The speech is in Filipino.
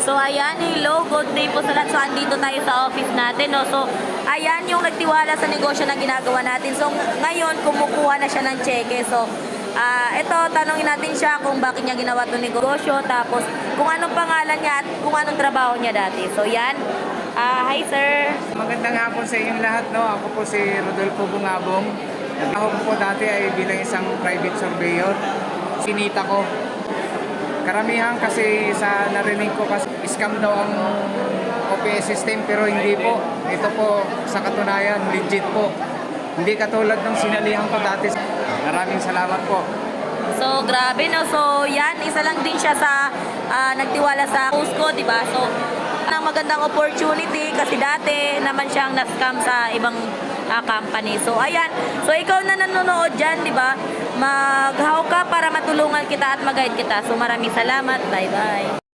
So, ayan, hello, good day po sa lahat. So, andito tayo sa office natin, no? So, ayan yung nagtiwala sa negosyo na ginagawa natin. So, ngayon, kumukuha na siya ng cheque. So, ito, tanongin natin siya kung bakit niya ginawa itong negosyo, tapos kung anong pangalan niya at kung anong trabaho niya dati. So, yan. Hi, sir. Magandang hapon sa inyong lahat, no? Ako po si Rodolfo Bungabong. Ako po dati ay bilang isang private surveyor. Sinita ko. Karamihan kasi sa narinig ko kasi scam daw ang OPS system, pero hindi po. Ito po sa katunayan, legit po. Hindi katulad ng sinalihan ko dati. Maraming salamat po. So, grabe, no? So, yan, isa lang din siya sa nagtiwala sa post ko, di ba? So, ang magandang opportunity kasi dati naman siyang na-scam sa ibang company. So, ayan. So, ikaw na nanonood dyan, di ba? Maghaw ka para matulungan kita at mag-guide kita. So, maraming salamat. Bye-bye.